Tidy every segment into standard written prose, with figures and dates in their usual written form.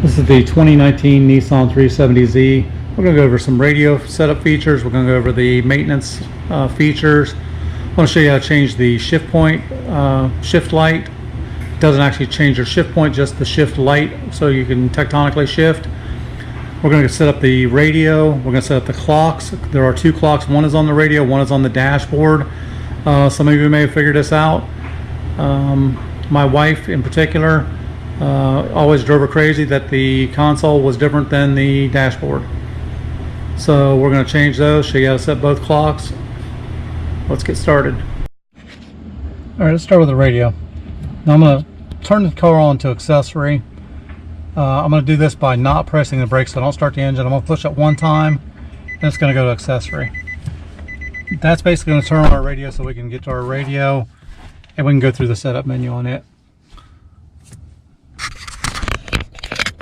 This is the 2019 Nissan 370Z. We're going to go over some radio setup features. We're going to go over the maintenance features. I want to show you how to change the shift point, shift light. It doesn't actually change your shift point, just the shift light, so you can tectonically shift. We're going to set up the radio. We're going to set up the clocks. There are two clocks. One is on the radio, one is on the dashboard. Some of you may have figured this out. My wife in particular always drove her crazy that the console was different than the dashboard. So we're going to change those, show you how to set both clocks. Let's get started. Alright, let's start with the radio. Now I'm going to turn the car on to accessory. I'm going to do this by not pressing the brakes, so I don't start the engine. I'm going to push it one time, and it's going to go to accessory. That's basically going to turn on our radio so we can get to our radio, and we can go through the setup menu on it.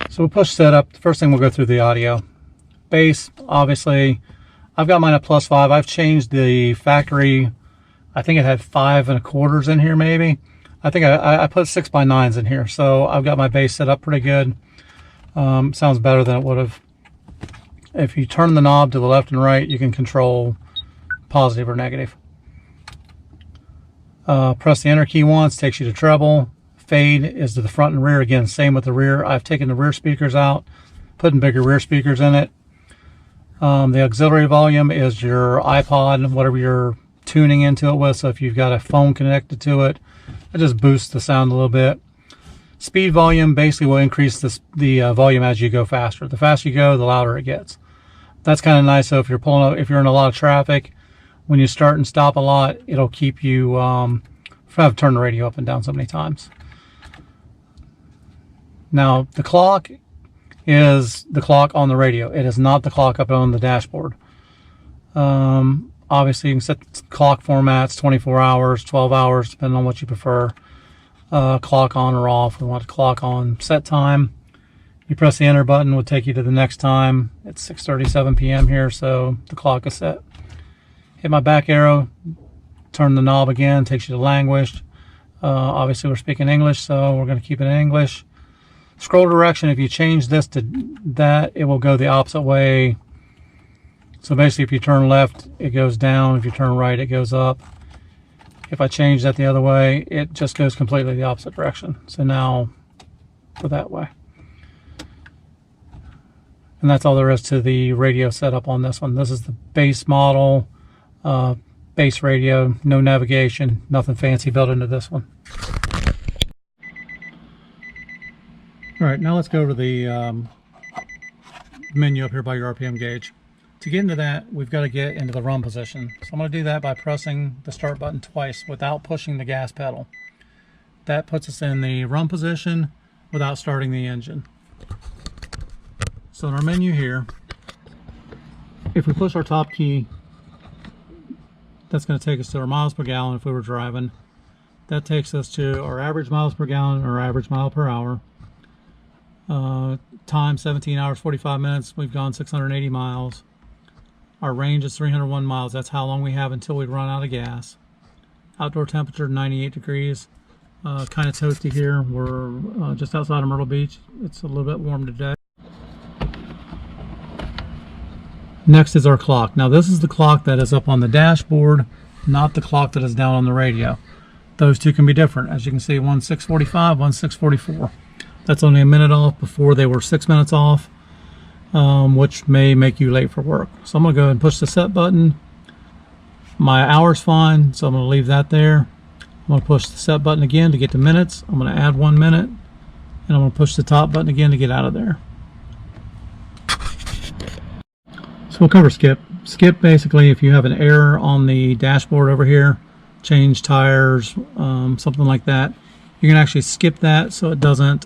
So we'll push setup. The first thing we'll go through the audio. Bass, obviously, I've got mine at +5. I've changed the factory. I think it had 5 1/4s in here maybe. I think I put 6x9s in here, so I've got my bass set up pretty good. Sounds better than it would have. If you turn the knob to the left and right, you can control positive or negative. Press the enter key once, takes you to treble. Fade is to the front and rear. Again, same with the rear. I've taken the rear speakers out, putting bigger rear speakers in it. The auxiliary volume is your iPod, whatever you're tuning into it with. So if you've got a phone connected to it, it just boosts the sound a little bit. Speed volume basically will increase the volume as you go faster. The faster you go, the louder it gets. That's kind of nice. So if you're pulling up, if you're in a lot of traffic, when you start and stop a lot, it'll keep you have to turn the radio up and down so many times. Now the clock is the clock on the radio. It is not the clock up on the dashboard. Obviously you can set clock formats, 24 hours, 12 hours, depending on what you prefer. Clock on or off. We want the clock on set time. You press the enter button, will take you to the next time. It's 6:37 p.m. here, so the clock is set. Hit my back arrow, turn the knob again, takes you to language. Obviously we're speaking English, so we're going to keep it in English. Scroll direction, if you change this to that, it will go the opposite way. So basically if you turn left, it goes down. If you turn right, it goes up. If I change that the other way, it just goes completely the opposite direction. So now for that way. And that's all there is to the radio setup on this one. This is the base model, base radio, no navigation, nothing fancy built into this one. All right, now let's go over the menu up here by your RPM gauge. To get into that, we've got to get into the run position. So I'm going to do that by pressing the start button twice without pushing the gas pedal. That puts us in the run position without starting the engine. So in our menu here, if we push our top key, that's going to take us to our miles per gallon if we were driving. That takes us to our average miles per gallon or average mile per hour. Time 17 hours 45 minutes. We've gone 680 miles. Our range is 301 miles. That's how long we have until we run out of gas. Outdoor temperature 98 degrees. Kind of toasty here. We're just outside of Myrtle Beach. It's a little bit warm today. Next is our clock. Now this is the clock that is up on the dashboard, not the clock that is down on the radio. Those two can be different. As you can see, one's 6:45, one's 6:44. That's only a minute off. Before they were 6 minutes off, which may make you late for work. So I'm going to go ahead and push the set button. My hour's fine, so I'm going to leave that there. I'm going to push the set button again to get to minutes. I'm going to add 1 minute, and I'm going to push the top button again to get out of there. So we'll cover skip. Skip basically if you have an error on the dashboard over here, change tires, something like that. You can actually skip that so it doesn't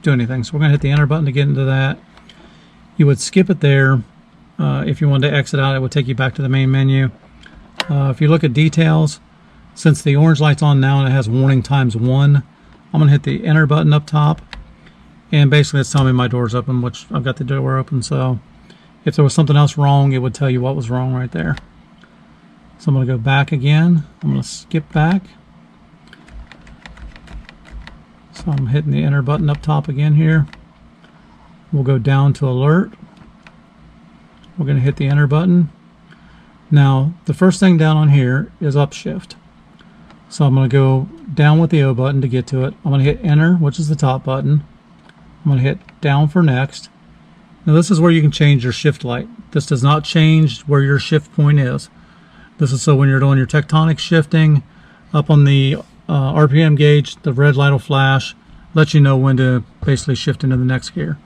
do anything. So we're going to hit the enter button to get into that. You would skip it there. If you wanted to exit out, it would take you back to the main menu. If you look at details, since the orange light's on now and it has warning times 1, I'm going to hit the enter button up top, and basically it's telling me my door's open, which I've got the door open. So if there was something else wrong, it would tell you what was wrong right there. So I'm going to go back again. I'm going to skip back. So I'm hitting the enter button up top again here. We'll go down to alert. We're going to hit the enter button. Now, the first thing down on here is upshift. So I'm going to go down with the O button to get to it. I'm going to hit enter, which is the top button. I'm going to hit down for next. Now this is where you can change your shift light. This does not change where your shift point is. This is so when you're doing your tectonic shifting, up on the RPM gauge, the red light will flash, let you know when to basically shift into the next gear.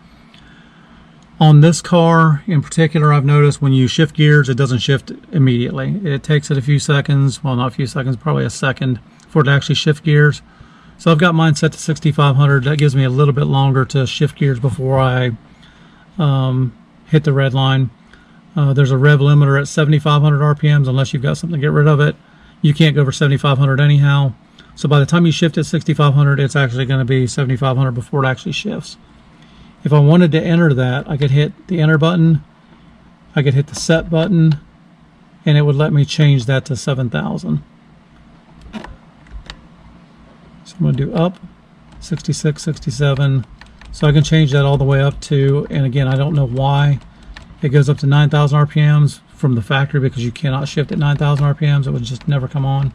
On this car in particular, I've noticed when you shift gears, it doesn't shift immediately. It takes it a few seconds, well, not a few seconds, probably a second for it to actually shift gears. So I've got mine set to 6500. That gives me a little bit longer to shift gears before I hit the red line. There's a rev limiter at 7,500 RPMs. Unless you've got something to get rid of it, you can't go over 7,500 anyhow. So by the time you shift at 6,500, it's actually going to be 7,500 before it actually shifts. If I wanted to enter that, I could hit the enter button, I could hit the set button, and it would let me change that to 7,000. So I'm going to do up, 66, 67. So I can change that all the way up to, and again, I don't know why it goes up to 9,000 RPMs from the factory, because you cannot shift at 9,000 RPMs. It would just never come on.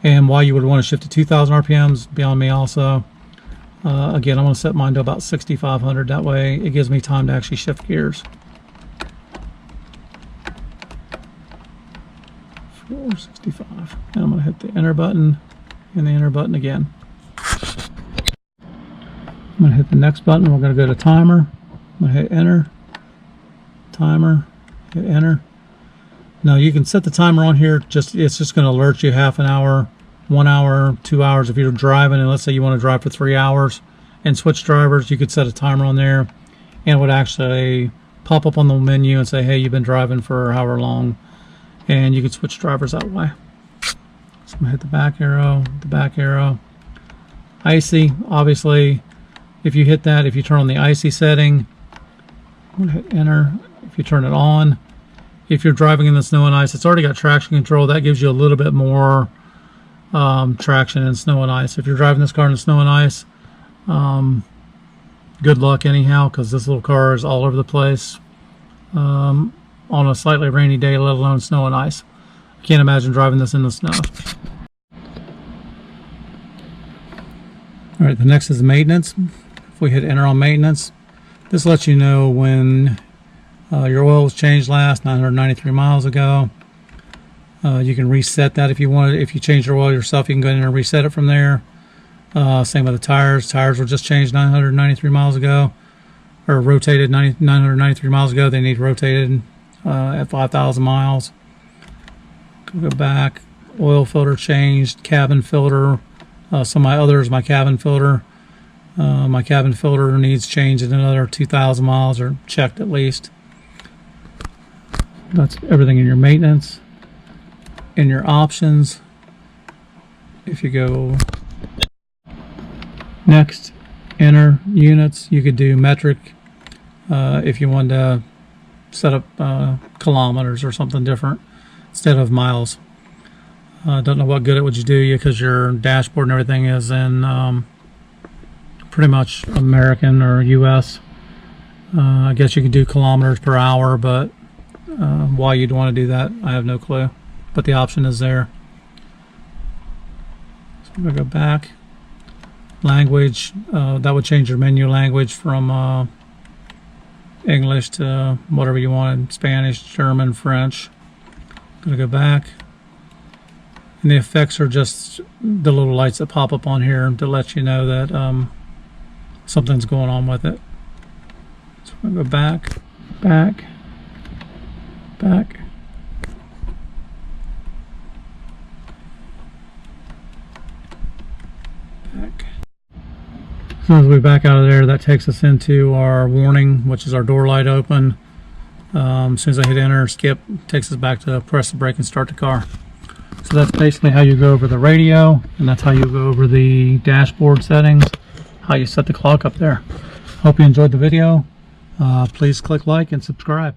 And why you would want to shift to 2,000 RPMs, beyond me also. Again, I'm going to set mine to about 6,500. That way it gives me time to actually shift gears. 465. And I'm going to hit the enter button and the enter button again. I'm going to hit the next button. We're going to go to timer. I'm going to hit enter. Timer. Hit enter. Now you can set the timer on here. It's just going to alert you half an hour, 1 hour, 2 hours. If you're driving, and let's say you want to drive for 3 hours and switch drivers, you could set a timer on there, and it would actually pop up on the menu and say, hey, you've been driving for however long, and you could switch drivers that way. So I'm going to hit the back arrow, icy. Obviously, if you hit that, if you turn on the icy setting, I'm going to hit enter. If you turn it on, if you're driving in the snow and ice, it's already got traction control. That gives you a little bit more traction in snow and ice. If you're driving this car in the snow and ice, good luck anyhow, because this little car is all over the place on a slightly rainy day, let alone snow and ice. I can't imagine driving this in the snow. All right, the next is maintenance. If we hit enter on maintenance, this lets you know when your oil was changed last, 993 miles ago. You can reset that if you want. If you change your oil yourself, you can go in and reset it from there. Same with the tires. Tires were just changed 993 miles ago, or rotated 993 miles ago. They need rotated at 5,000 miles. Go back. Oil filter changed. Cabin filter. Some of my others, my cabin filter. My cabin filter needs changed at another 2,000 miles, or checked at least. That's everything in your maintenance. In your options, if you go next, enter units, you could do metric if you wanted to set up kilometers or something different instead of miles. Don't know what good it would do you, because your dashboard and everything is in pretty much American or US. I guess you could do kilometers per hour, but why you'd want to do that, I have no clue. But the option is there. So I'm going to go back. Language, that would change your menu language from English to whatever you wanted. Spanish, German, French. I'm going to go back. And the effects are just the little lights that pop up on here to let you know that something's going on with it. So I'm going to go back, back, back. So as we back out of there, that takes us into our warning, which is our door light open. As soon as I hit enter, skip, takes us back to press the brake and start the car. So that's basically how you go over the radio, and that's how you go over the dashboard settings, how you set the clock up there. Hope you enjoyed the video. Please click like and subscribe.